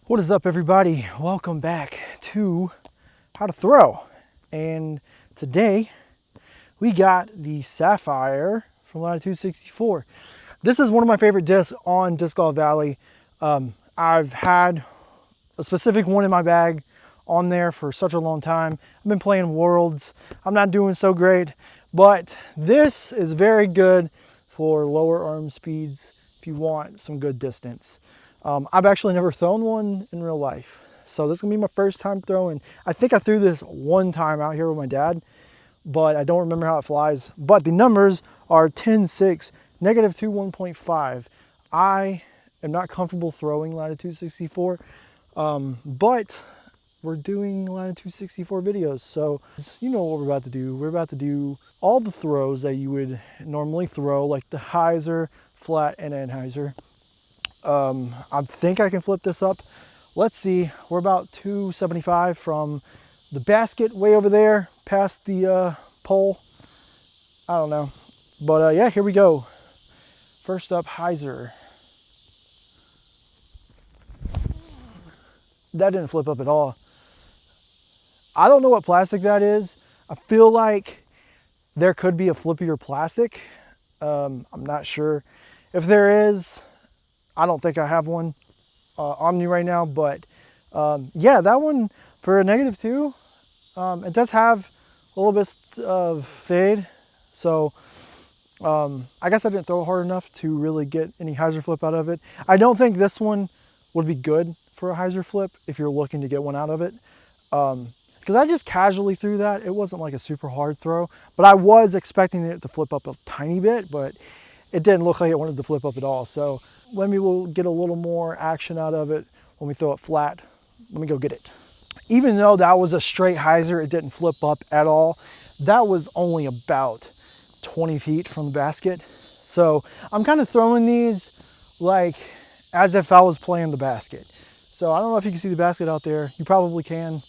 What is up, everybody? Welcome back to How to Throw. And today we got the Sapphire from Latitude 64. This is one of my favorite discs on Disc Golf Valley. I've had a specific one in my bag on there for such a long time. I've been playing Worlds. I'm not doing so great, but this is very good for lower arm speeds if you want some good distance. I've actually never thrown one in real life, so this is gonna be my first time throwing. I think I threw this one time out here with my dad, but I don't remember how it flies. But the numbers are 10, 6, -2, 1.5. I am not comfortable throwing Latitude 64, but we're doing Latitude 64 videos, so you know what we're about to do. We're about to do all the throws that you would normally throw, like the Hyzer, flat, and Anhyzer. I think I can flip this up. Let's see. We're about 275 from the basket way over there past the pole. I don't know, but yeah, here we go. First up, Hyzer. That didn't flip up at all. I don't know what plastic that is. I feel like there could be a flippier plastic. I'm not sure. If there is, I don't think I have one on me right now, but yeah, that one for a -2, it does have a little bit of fade. So I guess I didn't throw it hard enough to really get any Hyzer flip out of it. I don't think this one would be good for a Hyzer flip if you're looking to get one out of it. Because I just casually threw that. It wasn't like a super hard throw, but I was expecting it to flip up a tiny bit, but it didn't look like it wanted to flip up at all. So maybe we'll get a little more action out of it when we throw it flat. Let me go get it. Even though that was a straight Hyzer, it didn't flip up at all. That was only about 20 feet from the basket. So I'm kind of throwing these like as if I was playing the basket. So I don't know if you can see the basket out there. You probably can,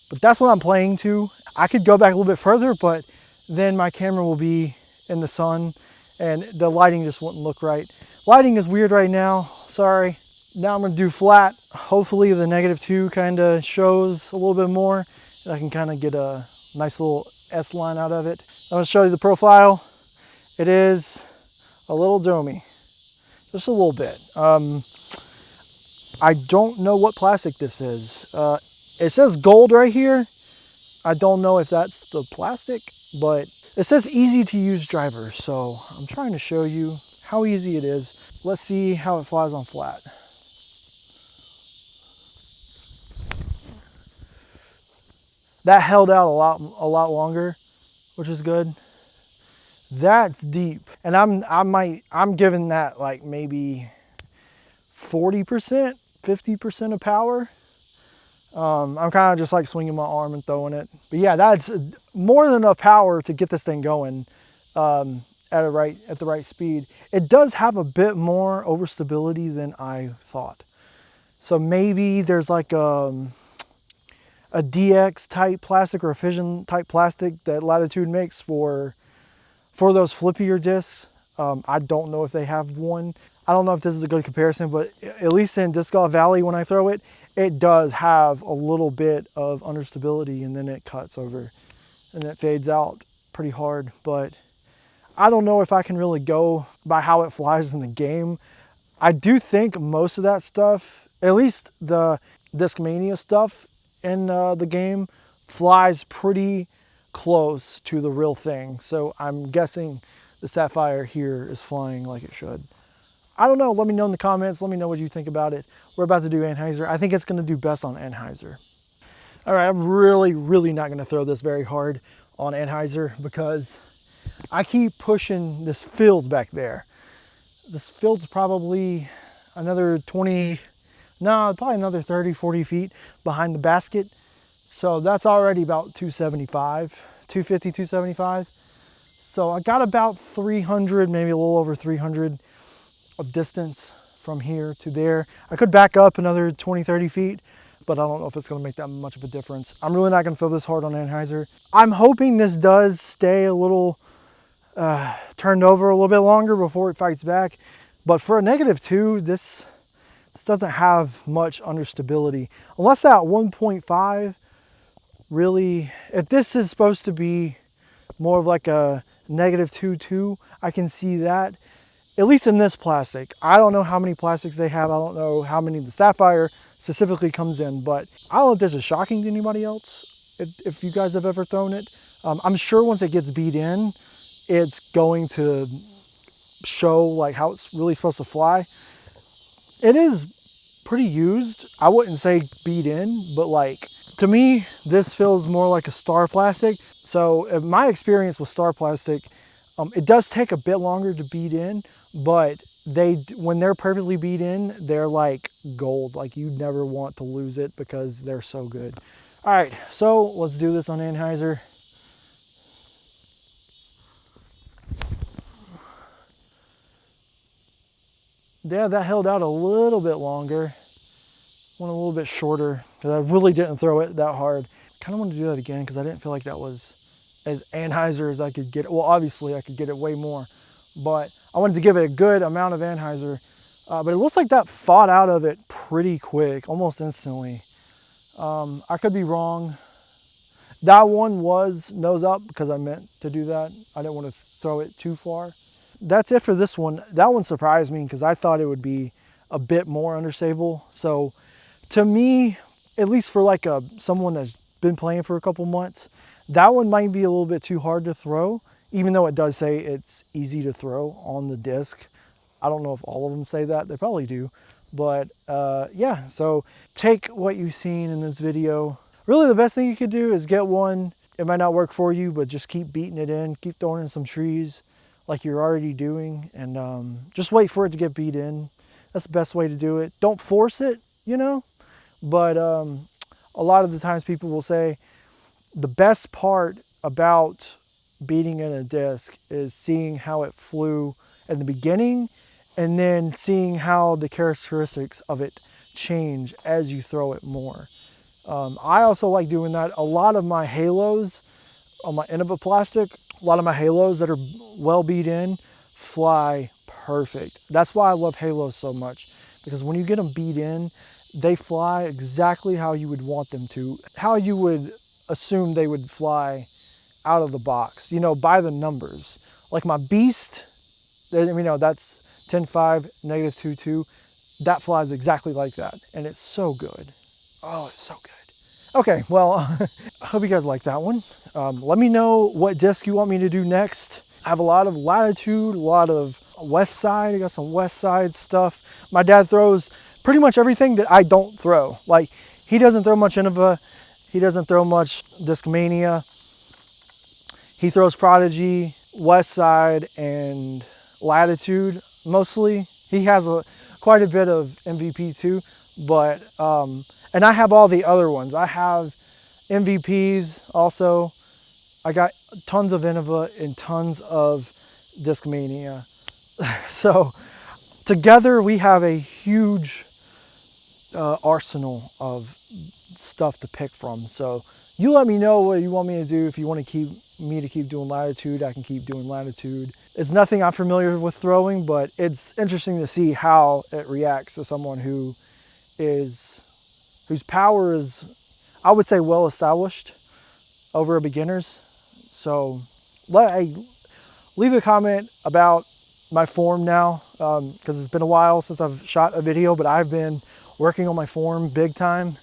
but that's what I'm playing to. I could go back a little bit further, but then my camera will be in the sun and the lighting just wouldn't look right. Lighting is weird right now, sorry. Now I'm gonna do flat. Hopefully the -2 kind of shows a little bit more and I can kind of get a nice little S line out of it. I'm gonna show you the profile. It is a little domey, just a little bit. I don't know what plastic this is. It says gold right here. I don't know if that's the plastic, but it says easy to use driver, so I'm trying to show you how easy it is. Let's see how it flies on flat. That held out a lot longer, which is good. That's deep, and I'm giving that like maybe 40%, 50% of power. I'm kind of just like swinging my arm and throwing it. But yeah, that's more than enough power to get this thing going at the right speed. It does have a bit more overstability than I thought. So maybe there's like a DX type plastic or a fission type plastic that Latitude makes for those flippier discs. I don't know if they have one. I don't know if this is a good comparison, but at least in Disc Golf Valley, when I throw it, it does have a little bit of understability and then it cuts over and it fades out pretty hard. But I don't know if I can really go by how it flies in the game. I do think most of that stuff, at least the Discmania stuff in the game, flies pretty close to the real thing. So I'm guessing the Sapphire here is flying like it should. I don't know. Let me know in the comments. Let me know what you think about it. We're about to do Anhyzer. I think it's going to do best on Anhyzer. All right, I'm really not going to throw this very hard on Anhyzer because I keep pushing this field back there. This field's probably another 20, no, probably another 30, 40 feet behind the basket. So that's already about 275, 250, 275. So I got about 300, maybe a little over 300 of distance from here to there. I could back up another 20, 30 feet, but I don't know if it's gonna make that much of a difference. I'm really not gonna throw this hard on Anhyzer. I'm hoping this does stay a little turned over a little bit longer before it fights back. But for a -2, this This doesn't have much understability. Unless that 1.5 really, if this is supposed to be more of like a -2.2, I can see that. At least in this plastic. I don't know how many plastics they have. I don't know how many the Sapphire specifically comes in, but I don't know if this is shocking to anybody else, if you guys have ever thrown it. I'm sure once it gets beat in, it's going to show like how it's really supposed to fly. It is pretty used. I wouldn't say beat in, but like, to me, this feels more like a star plastic. So in my experience with star plastic, it does take a bit longer to beat in, but when they're perfectly beat in, they're like gold. Like, you never want to lose it because they're so good. All right, so let's do this on Anhyzer. Yeah, that held out a little bit longer. Went a little bit shorter because I really didn't throw it that hard. Kind of want to do that again because I didn't feel like that was as Anhyzer as I could get it. Well, obviously I could get it way more, but I wanted to give it a good amount of Anhyzer. But it looks like that fought out of it pretty quick, almost instantly. I could be wrong. That one was nose up because I meant to do that. I didn't want to throw it too far. That's it for this one. That one surprised me because I thought it would be a bit more understable. So to me, at least for like someone that's been playing for a couple months, that one might be a little bit too hard to throw, even though it does say it's easy to throw on the disc. I don't know if all of them say that. They probably do. But yeah, so take what you've seen in this video. Really, the best thing you could do is get one. It might not work for you, but just keep beating it in. Keep throwing in some trees like you're already doing, and just wait for it to get beat in. That's the best way to do it. Don't force it, you know, but a lot of the times people will say the best part about beating in a disc is seeing how it flew in the beginning and then seeing how the characteristics of it change as you throw it more. I also like doing that. A lot of my halos on my Innova plastic, a lot of my halos that are well beat in fly perfect. That's why I love halos so much, because when you get them beat in, they fly exactly how you would want them to, how you would assume they would fly out of the box, you know, by the numbers. Like my Beast, you know, that's 10.5, -2.2. That flies exactly like that, and it's so good. Oh, it's so good. Okay, well, I hope you guys like that one. Let me know what disc you want me to do next. I have a lot of Latitude, a lot of West Side. I got some West Side stuff. My dad throws pretty much everything that I don't throw. Like, he doesn't throw much Innova. He doesn't throw much Discmania. He throws Prodigy, West Side, and Latitude mostly. He has quite a bit of MVP too, but and I have all the other ones. I have MVPs also. I got tons of Innova and tons of Discmania. So together we have a huge arsenal of stuff to pick from. So you let me know what you want me to do. If you want to keep doing Latitude, I can keep doing Latitude. It's nothing I'm familiar with throwing, but it's interesting to see how it reacts to someone whose power is, I would say, well established over a beginner's. So leave a comment about my form now, because it's been a while since I've shot a video, but I've been working on my form big time.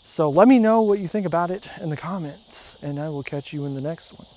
So let me know what you think about it in the comments, and I will catch you in the next one.